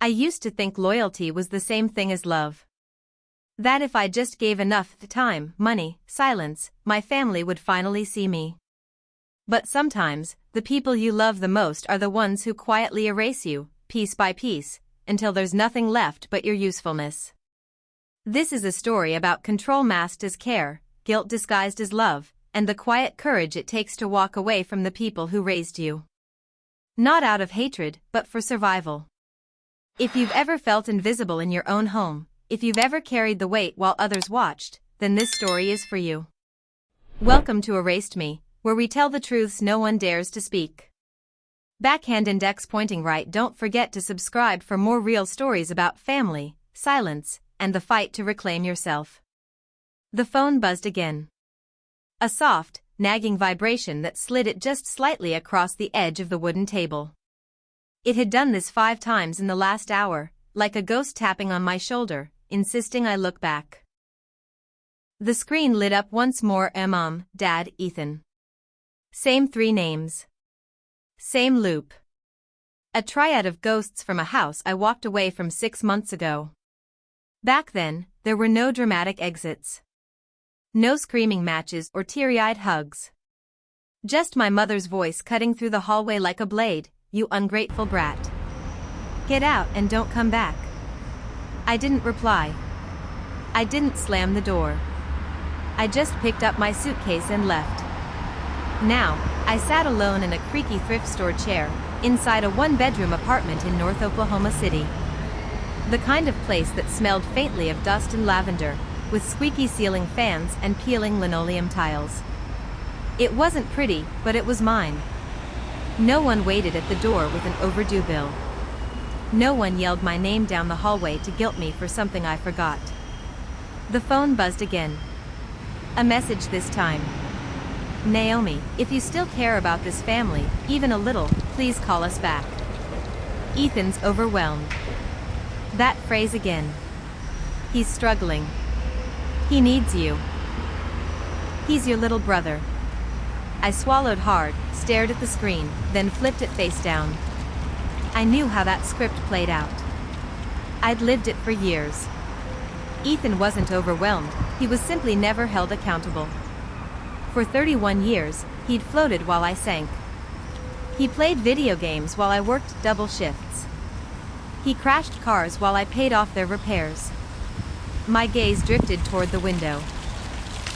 I used to think loyalty was the same thing as love. That if I just gave enough time, money, silence, my family would finally see me. But sometimes, the people you love the most are the ones who quietly erase you, piece by piece, until there's nothing left but your usefulness. This is a story about control masked as care, guilt disguised as love, and the quiet courage it takes to walk away from the people who raised you. Not out of hatred, but for survival. If you've ever felt invisible in your own home, if you've ever carried the weight while others watched, then this story is for you. Welcome to ErasedMe, where we tell the truths no one dares to speak. Backhand index pointing right. Don't forget to subscribe for more real stories about family, silence, and the fight to reclaim yourself. The phone buzzed again. A soft, nagging vibration that slid it just slightly across the edge of the wooden table. It had done this 5 times in the last hour, like a ghost tapping on my shoulder, insisting I look back. The screen lit up once more. Mom, Dad, Ethan. Same 3 names. Same loop. A triad of ghosts from a house I walked away from 6 months ago. Back then, there were no dramatic exits. No screaming matches or teary-eyed hugs. Just my mother's voice cutting through the hallway like a blade. You ungrateful brat. Get out and don't come back. I didn't reply. I didn't slam the door. I just picked up my suitcase and left. Now, I sat alone in a creaky thrift store chair, inside a 1-bedroom apartment in North Oklahoma City. The kind of place that smelled faintly of dust and lavender, with squeaky ceiling fans and peeling linoleum tiles. It wasn't pretty, but it was mine. No one waited at the door with an overdue bill. No one yelled my name down the hallway to guilt me for something I forgot. The phone buzzed again. A message this time. Naomi, if you still care about this family, even a little, please call us back. Ethan's overwhelmed. That phrase again. He's struggling. He needs you. He's your little brother. I swallowed hard, stared at the screen, then flipped it face down. I knew how that script played out. I'd lived it for years. Ethan wasn't overwhelmed, he was simply never held accountable. For 31 years, he'd floated while I sank. He played video games while I worked double shifts. He crashed cars while I paid off their repairs. My gaze drifted toward the window.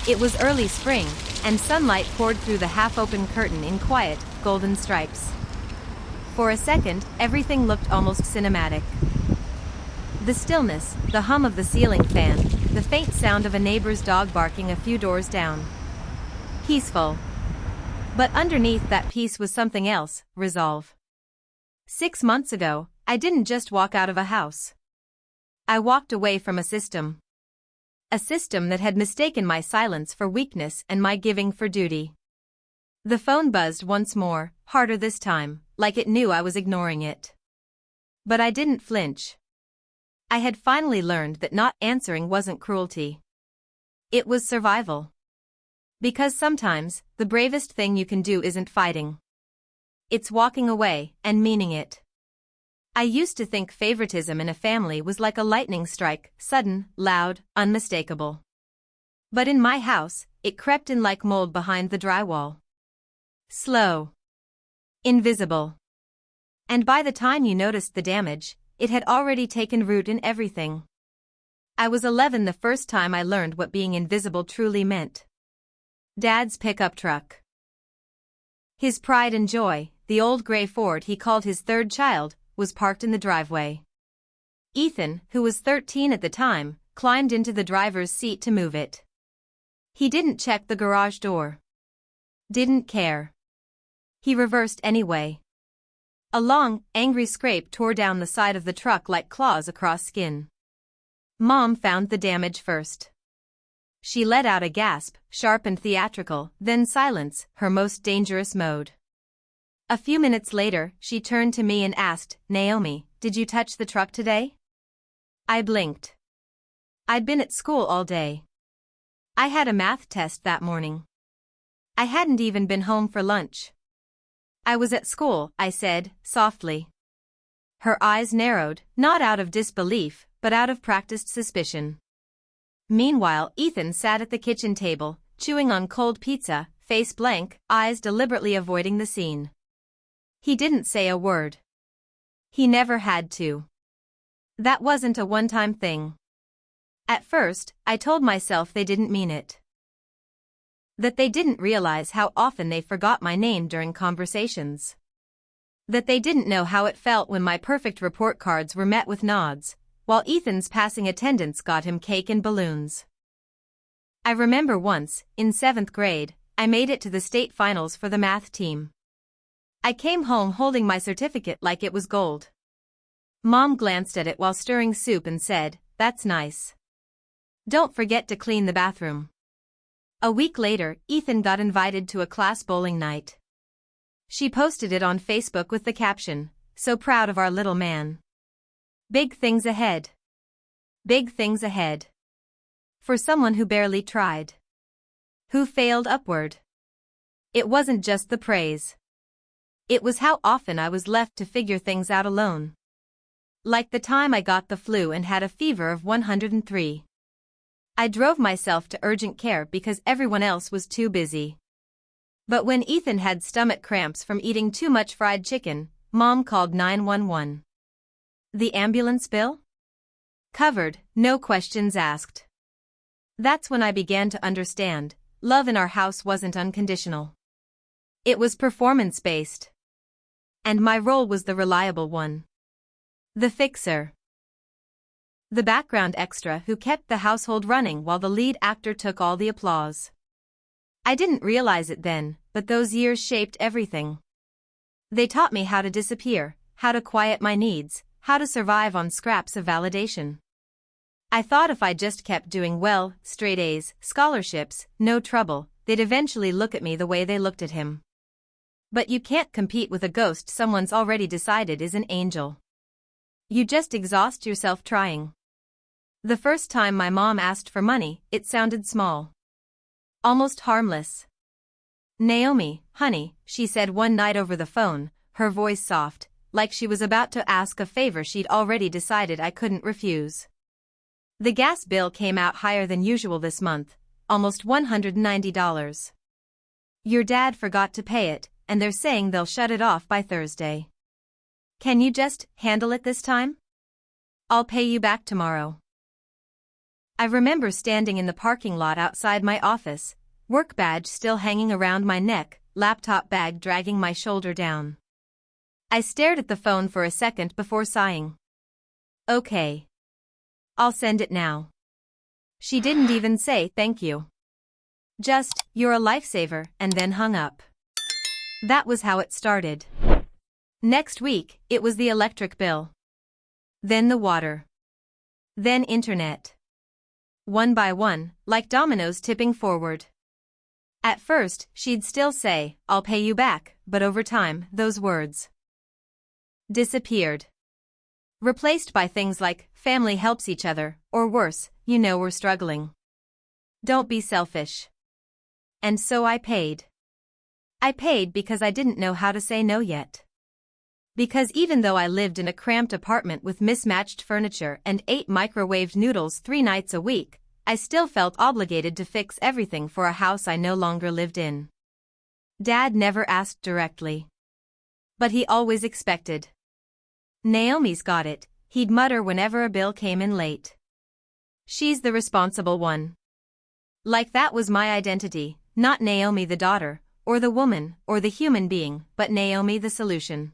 It was early spring, and sunlight poured through the half-open curtain in quiet, golden stripes. For a second, everything looked almost cinematic. The stillness, the hum of the ceiling fan, the faint sound of a neighbor's dog barking a few doors down. Peaceful. But underneath that peace was something else, resolve. 6 months ago, I didn't just walk out of a house. I walked away from a system. A system that had mistaken my silence for weakness and my giving for duty. The phone buzzed once more, harder this time, like it knew I was ignoring it. But I didn't flinch. I had finally learned that not answering wasn't cruelty. It was survival. Because sometimes, the bravest thing you can do isn't fighting. It's walking away, and meaning it. I used to think favoritism in a family was like a lightning strike, sudden, loud, unmistakable. But in my house, it crept in like mold behind the drywall. Slow. Invisible. And by the time you noticed the damage, it had already taken root in everything. I was 11 the first time I learned what being invisible truly meant. Dad's pickup truck. His pride and joy, the old gray Ford he called his 3rd child, was parked in the driveway. Ethan, who was 13 at the time, climbed into the driver's seat to move it. He didn't check the garage door. Didn't care. He reversed anyway. A long, angry scrape tore down the side of the truck like claws across skin. Mom found the damage first. She let out a gasp, sharp and theatrical, then silence, her most dangerous mode. A few minutes later, she turned to me and asked, Naomi, did you touch the truck today? I blinked. I'd been at school all day. I had a math test that morning. I hadn't even been home for lunch. I was at school, I said, softly. Her eyes narrowed, not out of disbelief, but out of practiced suspicion. Meanwhile, Ethan sat at the kitchen table, chewing on cold pizza, face blank, eyes deliberately avoiding the scene. He didn't say a word. He never had to. That wasn't a one-time thing. At first, I told myself they didn't mean it. That they didn't realize how often they forgot my name during conversations. That they didn't know how it felt when my perfect report cards were met with nods, while Ethan's passing attendance got him cake and balloons. I remember once, in 7th grade, I made it to the state finals for the math team. I came home holding my certificate like it was gold. Mom glanced at it while stirring soup and said, "That's nice. Don't forget to clean the bathroom." A week later, Ethan got invited to a class bowling night. She posted it on Facebook with the caption, "So proud of our little man. Big things ahead. Big things ahead." For someone who barely tried. Who failed upward. It wasn't just the praise. It was how often I was left to figure things out alone. Like the time I got the flu and had a fever of 103. I drove myself to urgent care because everyone else was too busy. But when Ethan had stomach cramps from eating too much fried chicken, Mom called 911. The ambulance bill? Covered, no questions asked. That's when I began to understand, love in our house wasn't unconditional. It was performance-based. And my role was the reliable one. The fixer. The background extra who kept the household running while the lead actor took all the applause. I didn't realize it then, but those years shaped everything. They taught me how to disappear, how to quiet my needs, how to survive on scraps of validation. I thought if I just kept doing well, straight A's, scholarships, no trouble, they'd eventually look at me the way they looked at him. But you can't compete with a ghost someone's already decided is an angel. You just exhaust yourself trying. The first time my mom asked for money, it sounded small. Almost harmless. "Naomi, honey," she said one night over the phone, her voice soft, like she was about to ask a favor she'd already decided I couldn't refuse. "The gas bill came out higher than usual this month, almost $190. Your dad forgot to pay it, and they're saying they'll shut it off by Thursday. Can you just handle it this time? I'll pay you back tomorrow." I remember standing in the parking lot outside my office, work badge still hanging around my neck, laptop bag dragging my shoulder down. I stared at the phone for a second before sighing. "Okay. I'll send it now." She didn't even say thank you. Just, "You're a lifesaver," and then hung up. That was how it started. Next week, it was the electric bill. Then the water. Then internet. One by one, like dominoes tipping forward. At first, she'd still say, "I'll pay you back," but over time, those words disappeared. Replaced by things like, "Family helps each other," or worse, "You know we're struggling. Don't be selfish." And so I paid. I paid because I didn't know how to say no yet. Because even though I lived in a cramped apartment with mismatched furniture and ate microwaved noodles 3 nights a week, I still felt obligated to fix everything for a house I no longer lived in. Dad never asked directly. But he always expected. "Naomi's got it," he'd mutter whenever a bill came in late. "She's the responsible one." Like that was my identity, not Naomi the daughter, or the woman, or the human being, but Naomi the solution.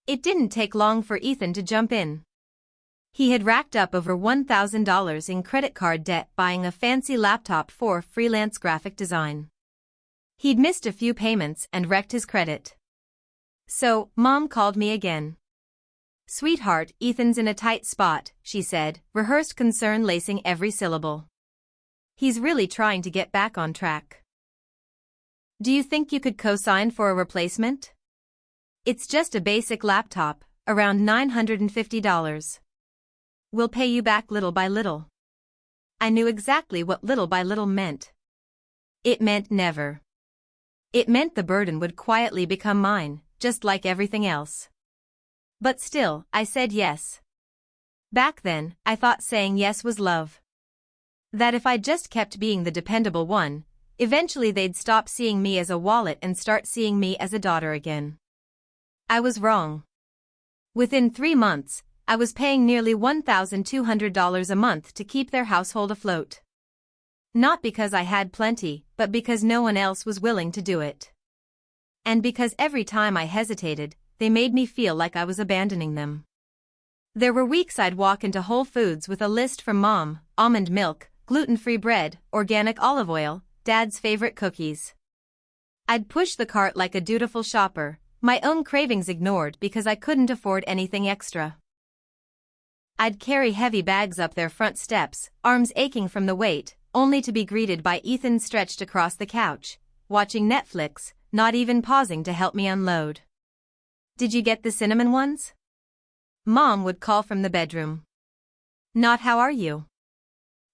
It didn't take long for Ethan to jump in. He had racked up over $1,000 in credit card debt buying a fancy laptop for freelance graphic design. He'd missed a few payments and wrecked his credit. So, Mom called me again. "Sweetheart, Ethan's in a tight spot," she said, rehearsed concern lacing every syllable. "He's really trying to get back on track. Do you think you could co-sign for a replacement? It's just a basic laptop, around $950. We'll pay you back little by little." I knew exactly what little by little meant. It meant never. It meant the burden would quietly become mine, just like everything else. But still, I said yes. Back then, I thought saying yes was love. That if I just kept being the dependable one, eventually they'd stop seeing me as a wallet and start seeing me as a daughter again. I was wrong. Within 3 months, I was paying nearly $1,200 a month to keep their household afloat. Not because I had plenty, but because no one else was willing to do it. And because every time I hesitated, they made me feel like I was abandoning them. There were weeks I'd walk into Whole Foods with a list from Mom: almond milk, gluten-free bread, organic olive oil, Dad's favorite cookies. I'd push the cart like a dutiful shopper, my own cravings ignored because I couldn't afford anything extra. I'd carry heavy bags up their front steps, arms aching from the weight, only to be greeted by Ethan stretched across the couch, watching Netflix, not even pausing to help me unload. "Did you get the cinnamon ones?" Mom would call from the bedroom. Not "how are you?"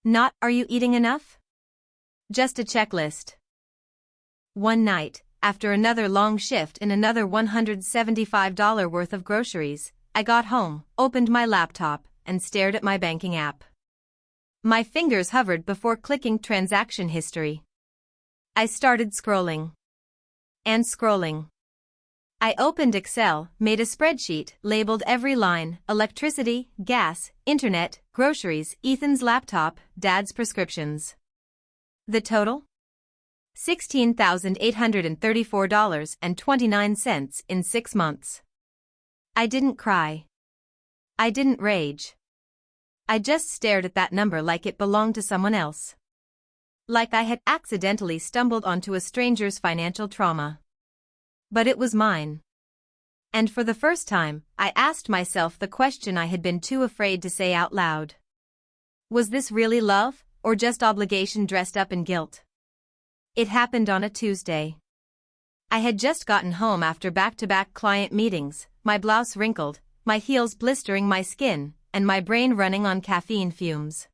Not "are you eating enough?" Just a checklist. One night, after another long shift and another $175 worth of groceries, I got home, opened my laptop, and stared at my banking app. My fingers hovered before clicking transaction history. I started scrolling. And scrolling. I opened Excel, made a spreadsheet, labeled every line: electricity, gas, internet, groceries, Ethan's laptop, Dad's prescriptions. The total? $16,834.29 in 6 months. I didn't cry. I didn't rage. I just stared at that number like it belonged to someone else. Like I had accidentally stumbled onto a stranger's financial trauma. But it was mine. And for the first time, I asked myself the question I had been too afraid to say out loud. Was this really love, or just obligation dressed up in guilt? It happened on a Tuesday. I had just gotten home after back-to-back client meetings, my blouse wrinkled, my heels blistering my skin, and my brain running on caffeine fumes.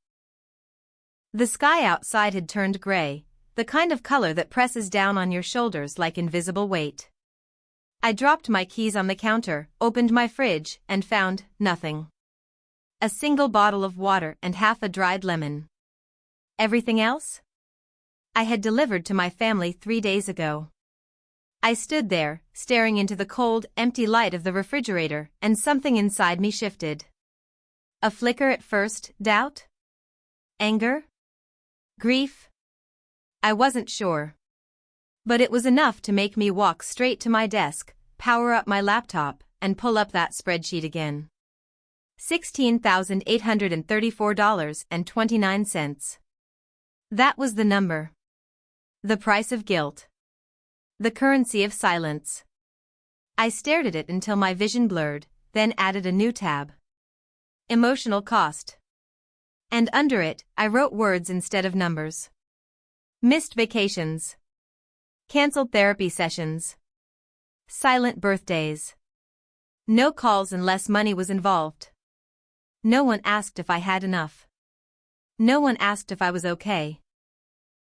The sky outside had turned gray, the kind of color that presses down on your shoulders like invisible weight. I dropped my keys on the counter, opened my fridge, and found nothing. A single bottle of water and half a dried lemon. Everything else? I had delivered to my family 3 days ago. I stood there, staring into the cold, empty light of the refrigerator, and something inside me shifted. A flicker at first: doubt? Anger? Grief? I wasn't sure. But it was enough to make me walk straight to my desk, power up my laptop, and pull up that spreadsheet again. $16,834.29. That was the number. The price of guilt. The currency of silence. I stared at it until my vision blurred, then added a new tab. Emotional cost. And under it, I wrote words instead of numbers. Missed vacations. Cancelled therapy sessions. Silent birthdays. No calls unless money was involved. No one asked if I had enough. No one asked if I was okay.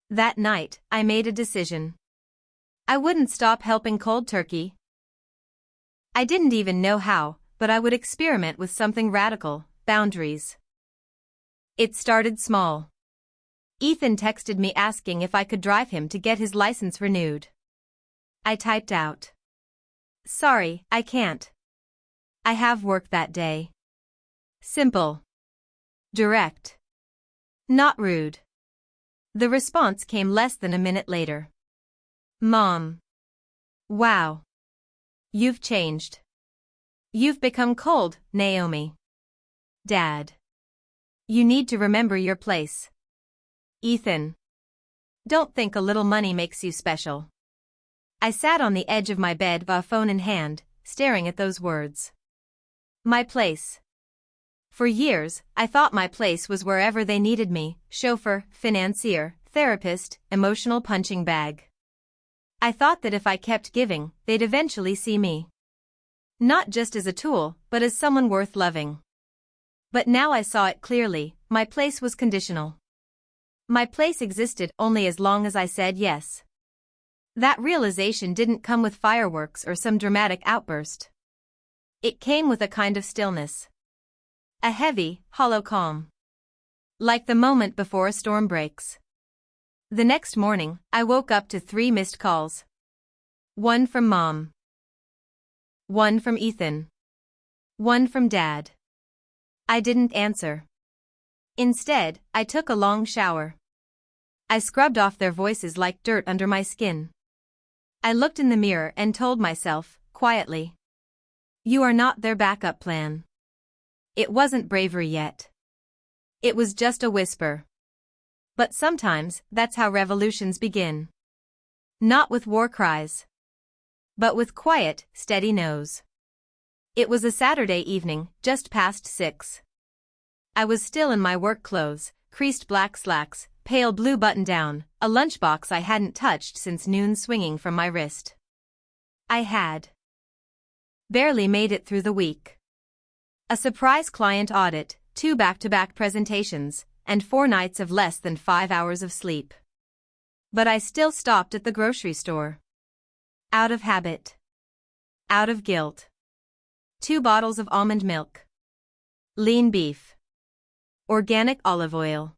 That night, I made a decision. I wouldn't stop helping cold turkey. I didn't even know how, but I would experiment with something radical: boundaries. It started small. Ethan texted me asking if I could drive him to get his license renewed. I typed out, "Sorry, I can't. I have work that day." Simple. Direct. Not rude. The response came less than a minute later. "Mom. Wow. You've changed. You've become cold, Naomi." "Dad. You need to remember your place." "Ethan. Don't think a little money makes you special." I sat on the edge of my bed, a phone in hand, staring at those words. My place. For years, I thought my place was wherever they needed me: chauffeur, financier, therapist, emotional punching bag. I thought that if I kept giving, they'd eventually see me. Not just as a tool, but as someone worth loving. But now I saw it clearly: my place was conditional. My place existed only as long as I said yes. That realization didn't come with fireworks or some dramatic outburst. It came with a kind of stillness. A heavy, hollow calm. Like the moment before a storm breaks. The next morning, I woke up to 3 missed calls. One from Mom. One from Ethan. One from Dad. I didn't answer. Instead, I took a long shower. I scrubbed off their voices like dirt under my skin. I looked in the mirror and told myself, quietly. You are not their backup plan. It wasn't bravery yet. It was just a whisper. But sometimes, that's how revolutions begin. Not with war cries. But with quiet, steady no's. It was a Saturday evening, just past 6. I was still in my work clothes, creased black slacks, pale blue button-down, a lunchbox I hadn't touched since noon swinging from my wrist. I had barely made it through the week. A surprise client audit, 2 back-to-back presentations, and 4 nights of less than 5 hours of sleep. But I still stopped at the grocery store. Out of habit. Out of guilt. 2 bottles of almond milk. Lean beef. Organic olive oil.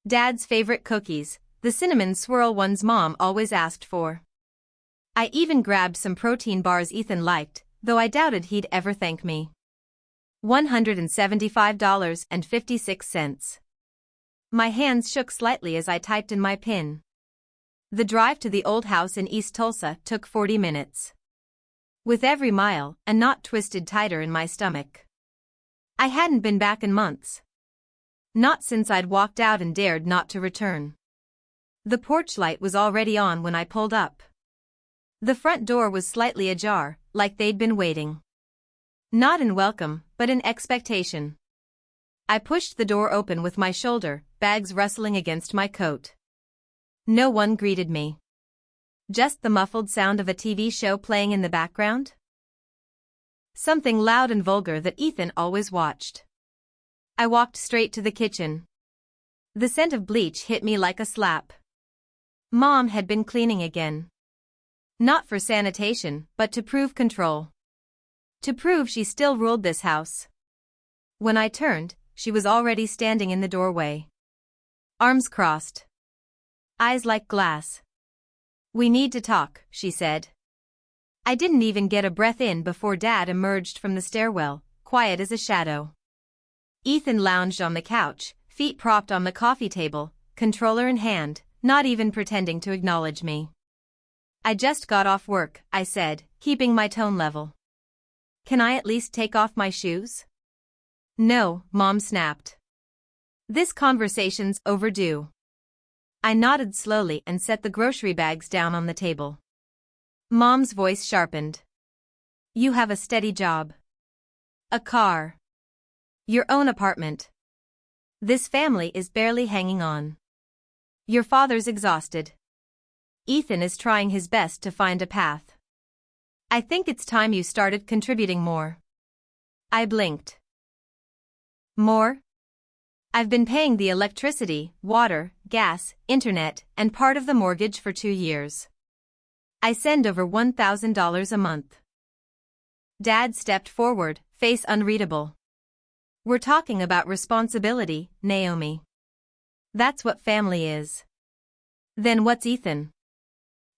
Dad's favorite cookies, the cinnamon swirl ones Mom always asked for. I even grabbed some protein bars Ethan liked, though I doubted he'd ever thank me. $175.56. My hands shook slightly as I typed in my PIN. The drive to the old house in East Tulsa took 40 minutes. With every mile, a knot twisted tighter in my stomach. I hadn't been back in months. Not since I'd walked out and dared not to return. The porch light was already on when I pulled up. The front door was slightly ajar, like they'd been waiting. Not in welcome, but in expectation. I pushed the door open with my shoulder, bags rustling against my coat. No one greeted me. Just the muffled sound of a TV show playing in the background. Something loud and vulgar that Ethan always watched. I walked straight to the kitchen. The scent of bleach hit me like a slap. Mom had been cleaning again. Not for sanitation, but to prove control. To prove she still ruled this house. When I turned, she was already standing in the doorway. Arms crossed. Eyes like glass. We need to talk, she said. I didn't even get a breath in before Dad emerged from the stairwell, quiet as a shadow. Ethan lounged on the couch, feet propped on the coffee table, controller in hand, not even pretending to acknowledge me. I just got off work, I said, keeping my tone level. Can I at least take off my shoes? No, Mom snapped. This conversation's overdue. I nodded slowly and set the grocery bags down on the table. Mom's voice sharpened. You have a steady job. A car. Your own apartment. This family is barely hanging on. Your father's exhausted. Ethan is trying his best to find a path. I think it's time you started contributing more. I blinked. More? I've been paying the electricity, water, gas, internet, and part of the mortgage for 2 years. I send over $1,000 a month. Dad stepped forward, face unreadable. We're talking about responsibility, Naomi. That's what family is. Then what's Ethan?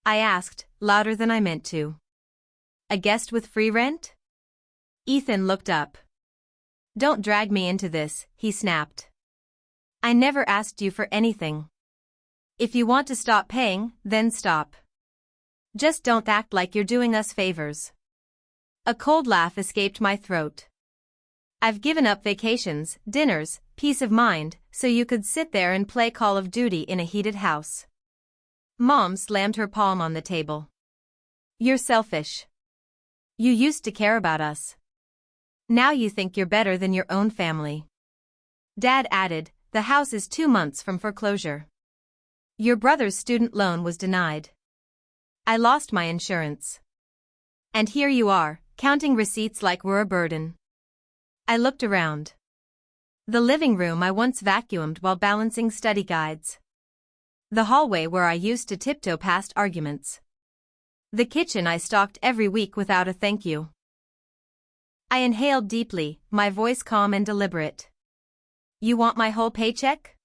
I asked, louder than I meant to. A guest with free rent? Ethan looked up. Don't drag me into this, he snapped. I never asked you for anything. If you want to stop paying, then stop. Just don't act like you're doing us favors. A cold laugh escaped my throat. I've given up vacations, dinners, peace of mind, so you could sit there and play Call of Duty in a heated house. Mom slammed her palm on the table. You're selfish. You used to care about us. Now you think you're better than your own family. Dad added, the house is 2 months from foreclosure. Your brother's student loan was denied. I lost my insurance. And here you are, counting receipts like we're a burden. I looked around. The living room I once vacuumed while balancing study guides. The hallway where I used to tiptoe past arguments. The kitchen I stocked every week without a thank you. I inhaled deeply, my voice calm and deliberate. You want my whole paycheck?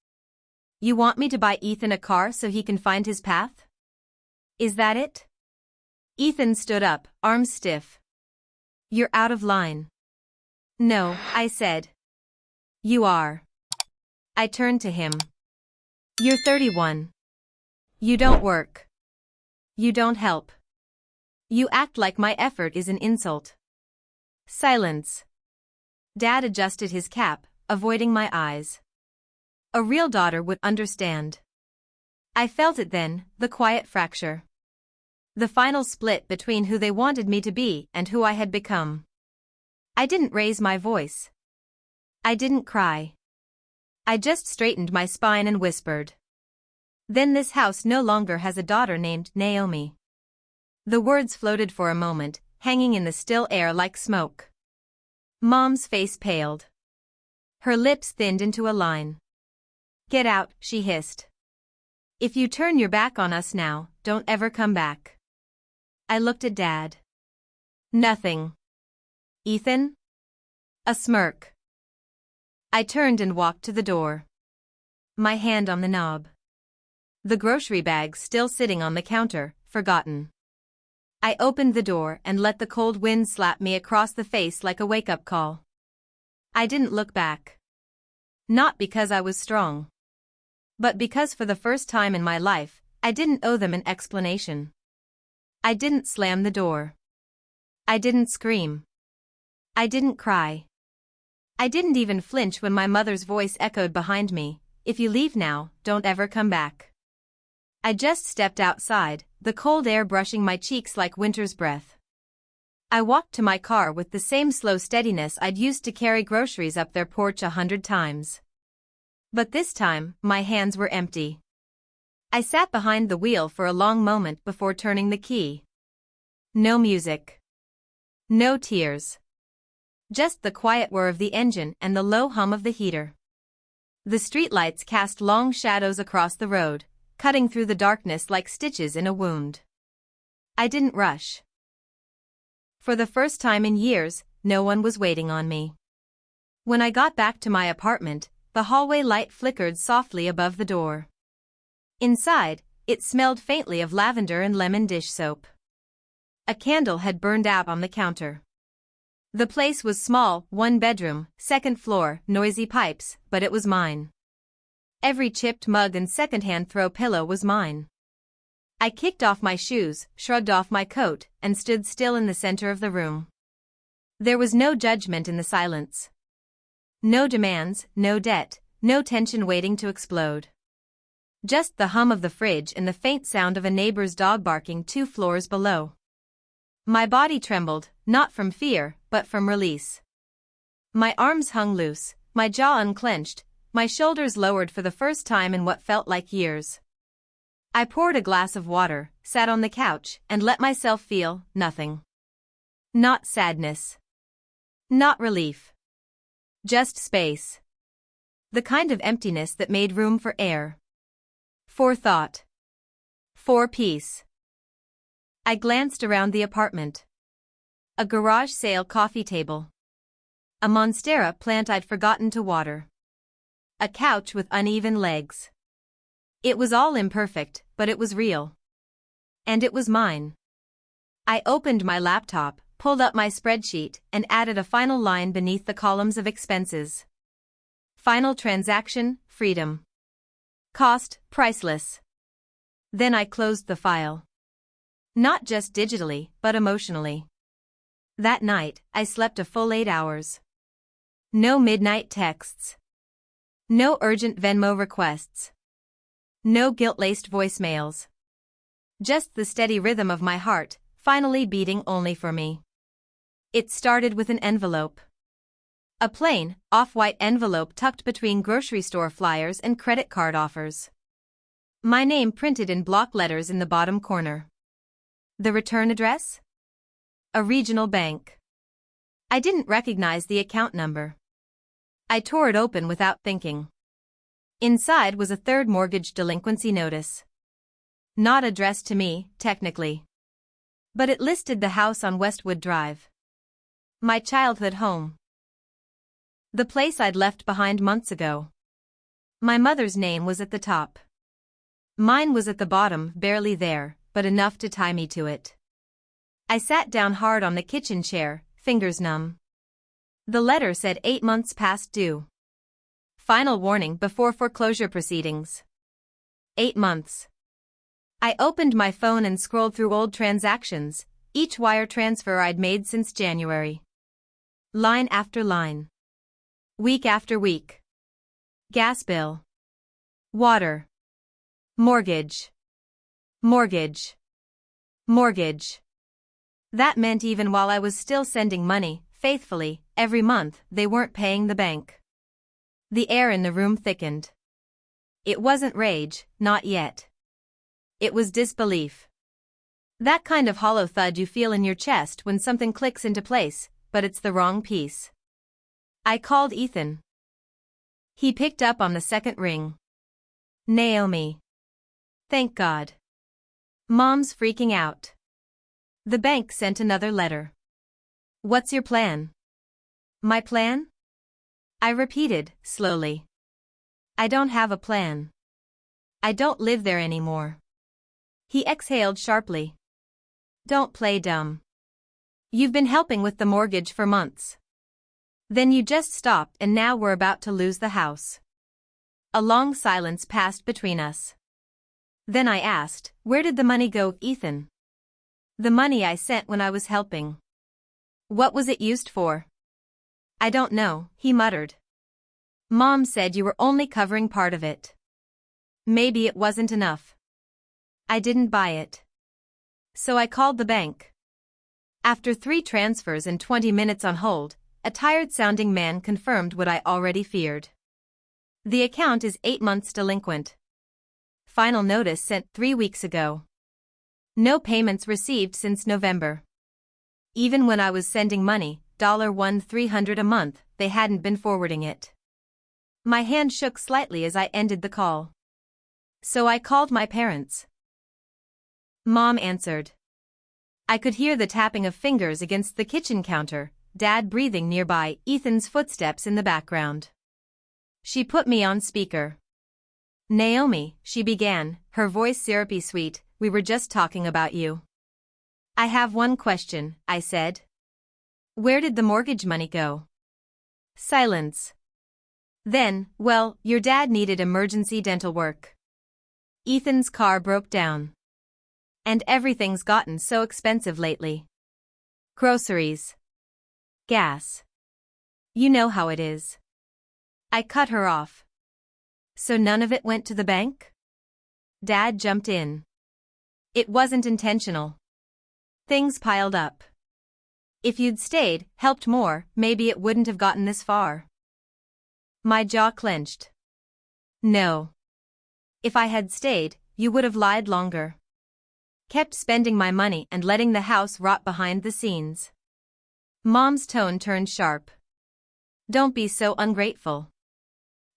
You want me to buy Ethan a car so he can find his path? Is that it? Ethan stood up, arms stiff. You're out of line. No, I said. You are. I turned to him. You're 31. You don't work. You don't help. You act like my effort is an insult. Silence. Dad adjusted his cap, avoiding my eyes. A real daughter would understand. I felt it then, the quiet fracture. The final split between who they wanted me to be and who I had become. I didn't raise my voice. I didn't cry. I just straightened my spine and whispered. Then this house no longer has a daughter named Naomi. The words floated for a moment, hanging in the still air like smoke. Mom's face paled. Her lips thinned into a line. Get out, she hissed. If you turn your back on us now, don't ever come back. I looked at Dad. Nothing. Ethan? A smirk. I turned and walked to the door. My hand on the knob. The grocery bag still sitting on the counter, forgotten. I opened the door and let the cold wind slap me across the face like a wake-up call. I didn't look back. Not because I was strong. But because for the first time in my life, I didn't owe them an explanation. I didn't slam the door. I didn't scream. I didn't cry. I didn't even flinch when my mother's voice echoed behind me, if you leave now, don't ever come back. I just stepped outside, the cold air brushing my cheeks like winter's breath. I walked to my car with the same slow steadiness I'd used to carry groceries up their porch 100 times. But this time, my hands were empty. I sat behind the wheel for a long moment before turning the key. No music. No tears. Just the quiet whir of the engine and the low hum of the heater. The streetlights cast long shadows across the road, cutting through the darkness like stitches in a wound. I didn't rush. For the first time in years, no one was waiting on me. When I got back to my apartment, the hallway light flickered softly above the door. Inside, it smelled faintly of lavender and lemon dish soap. A candle had burned out on the counter. The place was small, one bedroom, second floor, noisy pipes, but it was mine. Every chipped mug and secondhand throw pillow was mine. I kicked off my shoes, shrugged off my coat, and stood still in the center of the room. There was no judgment in the silence. No demands, no debt, no tension waiting to explode. Just the hum of the fridge and the faint sound of a neighbor's dog barking 2 floors below. My body trembled, not from fear, but from release. My arms hung loose, my jaw unclenched, my shoulders lowered for the first time in what felt like years. I poured a glass of water, sat on the couch, and let myself feel nothing. Not sadness. Not relief. Just space. The kind of emptiness that made room for air. For thought. For peace. I glanced around the apartment. A garage sale coffee table. A monstera plant I'd forgotten to water. A couch with uneven legs. It was all imperfect, but it was real. And it was mine. I opened my laptop, pulled up my spreadsheet, and added a final line beneath the columns of expenses. Final transaction, freedom. Cost, priceless. Then I closed the file. Not just digitally, but emotionally. That night, I slept a full 8 hours. No midnight texts. No urgent Venmo requests. No guilt-laced voicemails. Just the steady rhythm of my heart, finally beating only for me. It started with an envelope. A plain, off-white envelope tucked between grocery store flyers and credit card offers. My name printed in block letters in the bottom corner. The return address? A regional bank. I didn't recognize the account number. I tore it open without thinking. Inside was a third mortgage delinquency notice. Not addressed to me, technically. But it listed the house on Westwood Drive. My childhood home. The place I'd left behind months ago. My mother's name was at the top. Mine was at the bottom, barely there, but enough to tie me to it. I sat down hard on the kitchen chair, fingers numb. The letter said 8 months past due. Final warning before foreclosure proceedings. 8 months. I opened my phone and scrolled through old transactions, each wire transfer I'd made since January. Line after line. Week after week. Gas bill. Water. Mortgage. Mortgage. Mortgage. That meant even while I was still sending money, faithfully, every month, they weren't paying the bank. The air in the room thickened. It wasn't rage, not yet. It was disbelief. That kind of hollow thud you feel in your chest when something clicks into place, but it's the wrong piece. I called Ethan. He picked up on the second ring. Naomi. Thank God. Mom's freaking out. The bank sent another letter. What's your plan? My plan? I repeated, slowly. I don't have a plan. I don't live there anymore. He exhaled sharply. Don't play dumb. You've been helping with the mortgage for months. Then you just stopped and now we're about to lose the house. A long silence passed between us. Then I asked, where did the money go, Ethan? The money I sent when I was helping. What was it used for? I don't know, he muttered. Mom said you were only covering part of it. Maybe it wasn't enough. I didn't buy it. So I called the bank. After 3 transfers and 20 minutes on hold, a tired-sounding man confirmed what I already feared. The account is 8 months delinquent. Final notice sent 3 weeks ago. No payments received since November. Even when I was sending money, $1,300 a month, they hadn't been forwarding it. My hand shook slightly as I ended the call. So I called my parents. Mom answered. I could hear the tapping of fingers against the kitchen counter, Dad breathing nearby, Ethan's footsteps in the background. She put me on speaker. Naomi, she began, her voice syrupy sweet, we were just talking about you. I have one question, I said. Where did the mortgage money go? Silence. Then, well, your dad needed emergency dental work. Ethan's car broke down. And everything's gotten so expensive lately. Groceries. Gas. You know how it is. I cut her off. So none of it went to the bank? Dad jumped in. It wasn't intentional. Things piled up. If you'd stayed, helped more, maybe it wouldn't have gotten this far. My jaw clenched. No. If I had stayed, you would have lied longer. Kept spending my money and letting the house rot behind the scenes. Mom's tone turned sharp. Don't be so ungrateful.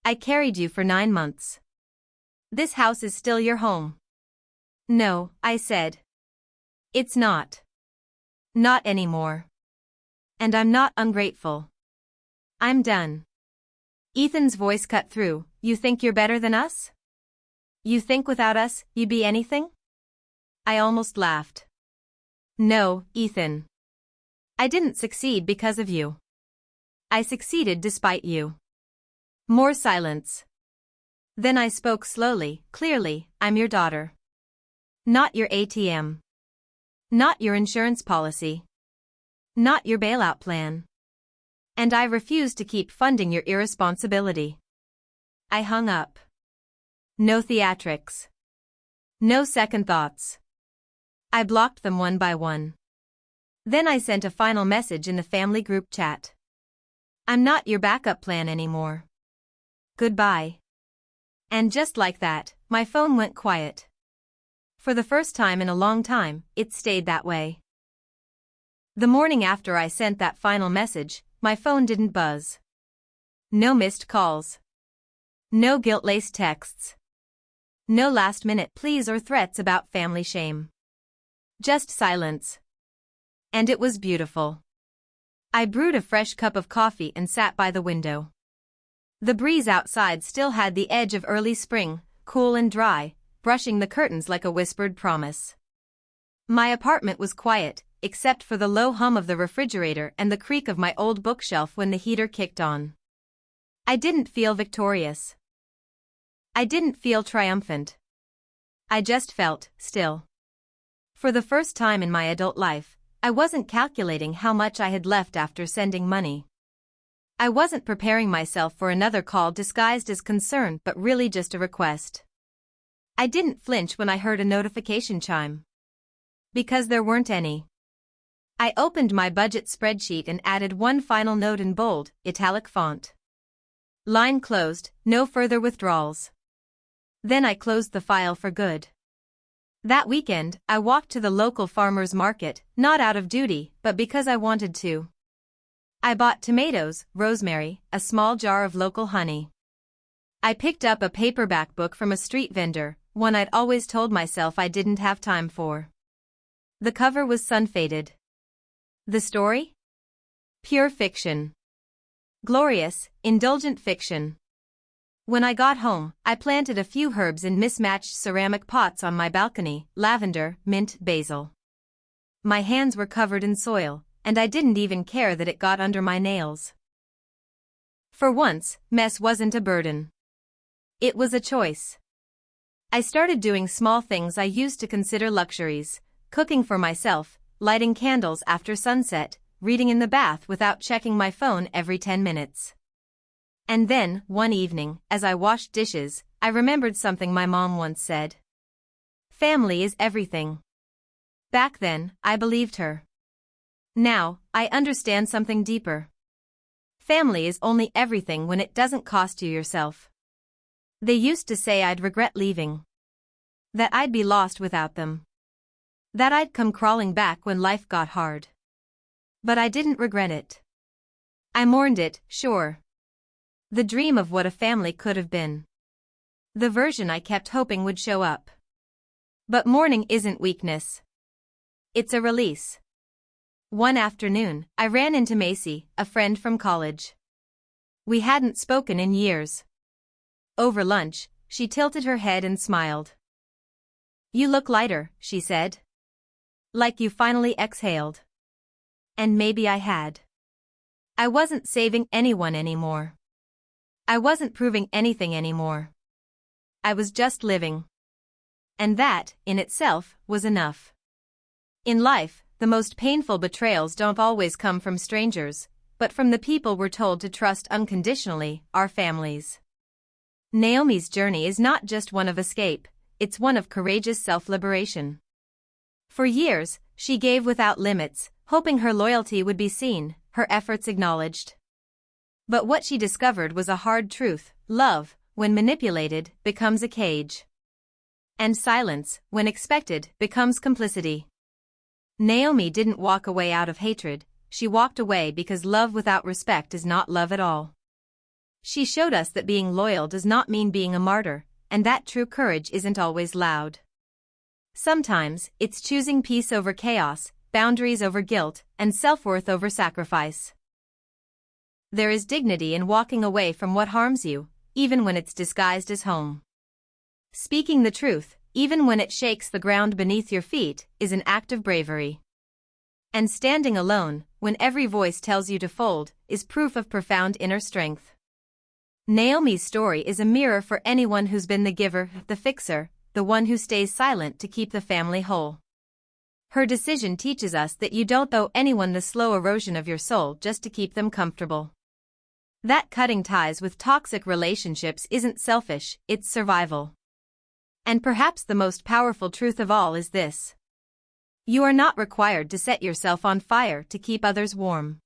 I carried you for 9 months. This house is still your home. No, I said. It's not. Not anymore. And I'm not ungrateful. I'm done. Ethan's voice cut through. You think you're better than us? You think without us, you'd be anything? I almost laughed. No, Ethan. I didn't succeed because of you. I succeeded despite you. More silence. Then I spoke slowly, clearly, I'm your daughter. Not your ATM. Not your insurance policy. Not your bailout plan. And I refuse to keep funding your irresponsibility. I hung up. No theatrics. No second thoughts. I blocked them one by one. Then I sent a final message in the family group chat. I'm not your backup plan anymore. Goodbye. And just like that, my phone went quiet. For the first time in a long time, it stayed that way. The morning after I sent that final message, my phone didn't buzz. No missed calls. No guilt-laced texts. No last-minute pleas or threats about family shame. Just silence. And it was beautiful. I brewed a fresh cup of coffee and sat by the window. The breeze outside still had the edge of early spring, cool and dry, brushing the curtains like a whispered promise. My apartment was quiet, except for the low hum of the refrigerator and the creak of my old bookshelf when the heater kicked on. I didn't feel victorious. I didn't feel triumphant. I just felt still. For the first time in my adult life, I wasn't calculating how much I had left after sending money. I wasn't preparing myself for another call disguised as concern but really just a request. I didn't flinch when I heard a notification chime. Because there weren't any. I opened my budget spreadsheet and added one final note in bold, italic font. Line closed, no further withdrawals. Then I closed the file for good. That weekend, I walked to the local farmer's market, not out of duty, but because I wanted to. I bought tomatoes, rosemary, a small jar of local honey. I picked up a paperback book from a street vendor, one I'd always told myself I didn't have time for. The cover was sun-faded. The story? Pure fiction. Glorious, indulgent fiction. When I got home, I planted a few herbs in mismatched ceramic pots on my balcony: lavender, mint, basil. My hands were covered in soil, and I didn't even care that it got under my nails. For once, mess wasn't a burden. It was a choice. I started doing small things I used to consider luxuries: cooking for myself, lighting candles after sunset, reading in the bath without checking my phone every 10 minutes. And then, one evening, as I washed dishes, I remembered something my mom once said. Family is everything. Back then, I believed her. Now, I understand something deeper. Family is only everything when it doesn't cost you yourself. They used to say I'd regret leaving. That I'd be lost without them. That I'd come crawling back when life got hard. But I didn't regret it. I mourned it, sure. The dream of what a family could have been. The version I kept hoping would show up. But mourning isn't weakness. It's a release. One afternoon, I ran into Macy, a friend from college. We hadn't spoken in years. Over lunch, she tilted her head and smiled. "You look lighter," she said. "Like you finally exhaled." And maybe I had. I wasn't saving anyone anymore. I wasn't proving anything anymore. I was just living. And that, in itself, was enough. In life, the most painful betrayals don't always come from strangers, but from the people we're told to trust unconditionally, our families. Naomi's journey is not just one of escape, it's one of courageous self-liberation. For years, she gave without limits, hoping her loyalty would be seen, her efforts acknowledged. But what she discovered was a hard truth: love, when manipulated, becomes a cage. And silence, when expected, becomes complicity. Naomi didn't walk away out of hatred, she walked away because love without respect is not love at all. She showed us that being loyal does not mean being a martyr, and that true courage isn't always loud. Sometimes, it's choosing peace over chaos, boundaries over guilt, and self-worth over sacrifice. There is dignity in walking away from what harms you, even when it's disguised as home. Speaking the truth, even when it shakes the ground beneath your feet, is an act of bravery. And standing alone, when every voice tells you to fold, is proof of profound inner strength. Naomi's story is a mirror for anyone who's been the giver, the fixer, the one who stays silent to keep the family whole. Her decision teaches us that you don't owe anyone the slow erosion of your soul just to keep them comfortable. That cutting ties with toxic relationships isn't selfish, it's survival. And perhaps the most powerful truth of all is this: you are not required to set yourself on fire to keep others warm.